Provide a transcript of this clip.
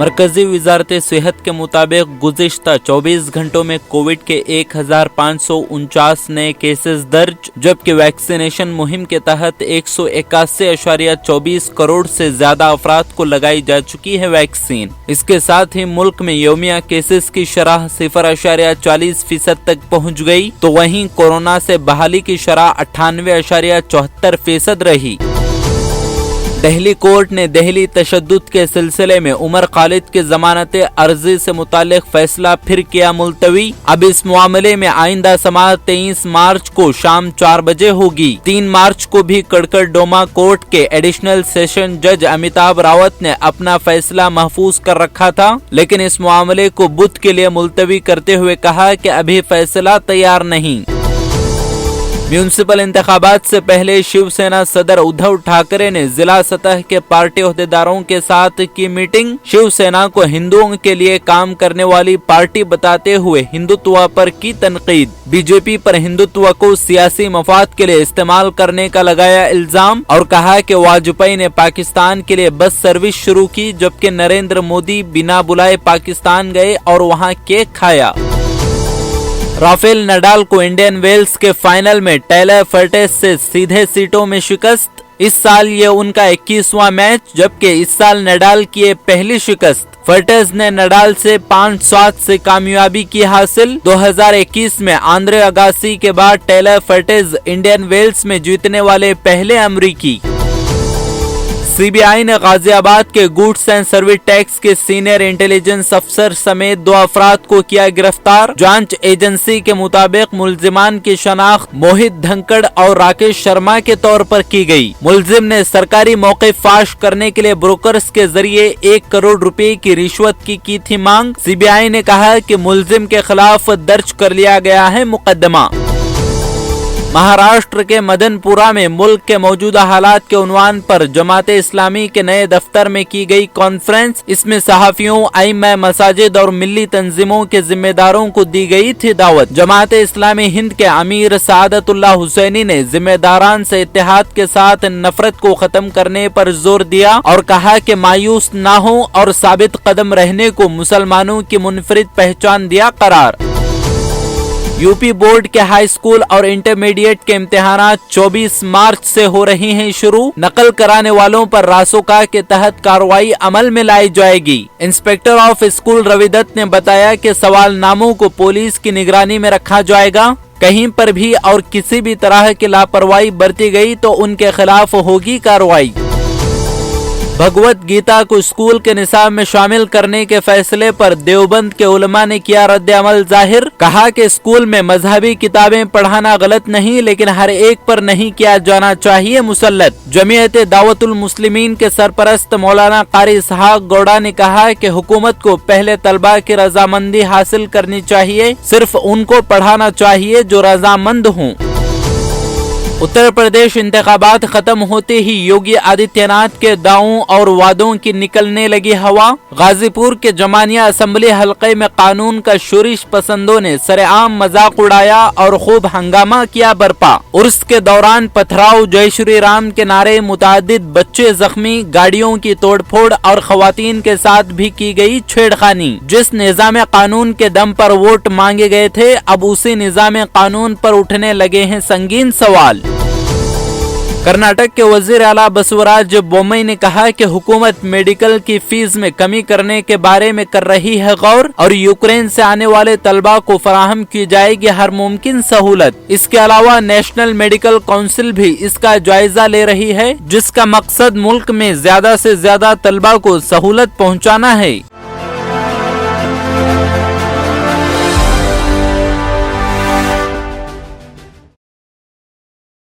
मरकजी वजारत सेहत के मुताबिक गुज़िश्ता 24 घंटों में कोविड के 1549 नए केसेस दर्ज, जबकि वैक्सीनेशन मुहिम के तहत 181.24 करोड़ से ज्यादा अफराद को लगाई जा चुकी है वैक्सीन। इसके साथ ही मुल्क में यौमिया केसेस की शरह 0.40% तक पहुँच गई, तो वहीं कोरोना से बहाली की शरह 98.74% रही। दिल्ली कोर्ट ने दिल्ली तशद्दुद के सिलसिले में उमर खालिद की जमानत अर्जी से मुतालिक फैसला फिर किया मुलतवी। अब इस मामले में आइंदा समाअत 23 मार्च को शाम 4 बजे होगी। 3 मार्च को भी कड़कड़डोमा कोर्ट के एडिशनल सेशन जज अमिताभ रावत ने अपना फैसला महफूज कर रखा था, लेकिन इस मामले को बुध के लिए मुलतवी करते हुए कहा कि अभी फैसला तैयार नहीं। म्यूनिसिपल इंतखाबात से पहले शिवसेना सदर उद्धव ठाकरे ने जिला सतह के पार्टी ओहदेदारों के साथ की मीटिंग। शिवसेना को हिंदुओं के लिए काम करने वाली पार्टी बताते हुए हिंदुत्व पर की तनकीद। बीजेपी पर हिंदुत्व को सियासी मफाद के लिए इस्तेमाल करने का लगाया इल्जाम और कहा कि वाजपेयी ने पाकिस्तान के लिए बस सर्विस शुरू की, जबकि नरेंद्र मोदी बिना बुलाए पाकिस्तान गए और वहां केक खाया। राफेल नडाल को इंडियन वेल्स के फाइनल में टेलर फर्टेस से सीधे सीटों में शिकस्त। इस साल ये उनका 21वां मैच, जबकि इस साल नडाल की ये पहली शिकस्त। फर्टेस ने नडाल से 5-7 से कामयाबी की हासिल। 2021 में आंद्रे अगासी के बाद टेलर फर्टेस इंडियन वेल्स में जीतने वाले पहले अमरीकी। सीबीआई ने गाजियाबाद के गुड्स एंड सर्विस टैक्स के सीनियर इंटेलिजेंस अफसर समेत 2 अफराद को किया गिरफ्तार। जांच एजेंसी के मुताबिक मुलजिमान की शनाख्त मोहित धनखड़ और राकेश शर्मा के तौर पर की गई। मुलजिम ने सरकारी मौके फाश करने के लिए ब्रोकर्स के जरिए 1 करोड़ रुपए की रिश्वत की थी मांग। सीबीआई ने कहा कि मुलजिम के खिलाफ दर्ज कर लिया गया है मुकदमा। महाराष्ट्र के मदनपुरा में मुल्क के मौजूदा हालात के उन्वान पर जमाते इस्लामी के नए दफ्तर में की गई कॉन्फ्रेंस। इसमें सहाफियों, आइम्मा मसाजिद और मिली तंजीमों के जिम्मेदारों को दी गई थी दावत। जमाते इस्लामी हिंद के अमीर सादतुल्लाह हुसैनी ने जिम्मेदारान से इत्तेहाद के साथ नफरत को खत्म करने पर जोर दिया और कहा कि मायूस ना हो और साबित कदम रहने को मुसलमानों की मुनफरिद पहचान दिया करार। यूपी बोर्ड के हाई स्कूल और इंटरमीडिएट के इम्तिहानात 24 मार्च से हो रही हैं शुरू। नकल कराने वालों पर रासुका के तहत कार्रवाई अमल में लाई जाएगी। इंस्पेक्टर ऑफ स्कूल रविदत्त ने बताया कि सवालनामों को पुलिस की निगरानी में रखा जाएगा। कहीं पर भी और किसी भी तरह की लापरवाही बरती गई तो उनके खिलाफ होगी कार्रवाई। भगवत गीता को स्कूल के निसाब में शामिल करने के फैसले पर देवबंद के उलमा ने किया रद्द अमल जाहिर। कहा कि स्कूल में मजहबी किताबें पढ़ाना गलत नहीं, लेकिन हर एक पर नहीं किया जाना चाहिए मुसल्लत। जमीयत दावतुल मुस्लिमीन के सरपरस्त मौलाना कारी इसहाक गौड़ा ने कहा कि हुकूमत को पहले तलबा की रजामंदी हासिल करनी चाहिए, सिर्फ उनको पढ़ाना चाहिए जो रजामंद हों। उत्तर प्रदेश इंतखाबात खत्म होते ही योगी आदित्यनाथ के दावों और वादों की निकलने लगी हवा। गाजीपुर के जमानिया असेंबली हलके में कानून का शोरिश पसंदों ने सरेआम मजाक उड़ाया और खूब हंगामा किया बरपा। उर्स के दौरान पथराव, जय श्री राम के नारे, मुतादिद बच्चे जख्मी, गाड़ियों की तोड़फोड़ और खवातीन के साथ भी की गई छेड़खानी। जिस निजाम कानून के दम पर वोट मांगे गए थे, अब उसी निजाम कानून पर उठने लगे हैं संगीन सवाल। कर्नाटक के वजीर आला बसवराज बोम्मई ने कहा कि हुकूमत मेडिकल की फीस में कमी करने के बारे में कर रही है गौर और यूक्रेन से आने वाले तलबा को फराहम की जाएगी हर मुमकिन सहूलत। इसके अलावा नेशनल मेडिकल काउंसिल भी इसका जायजा ले रही है, जिसका मकसद मुल्क में ज्यादा से ज्यादा तलबा को सहूलत पहुंचाना है।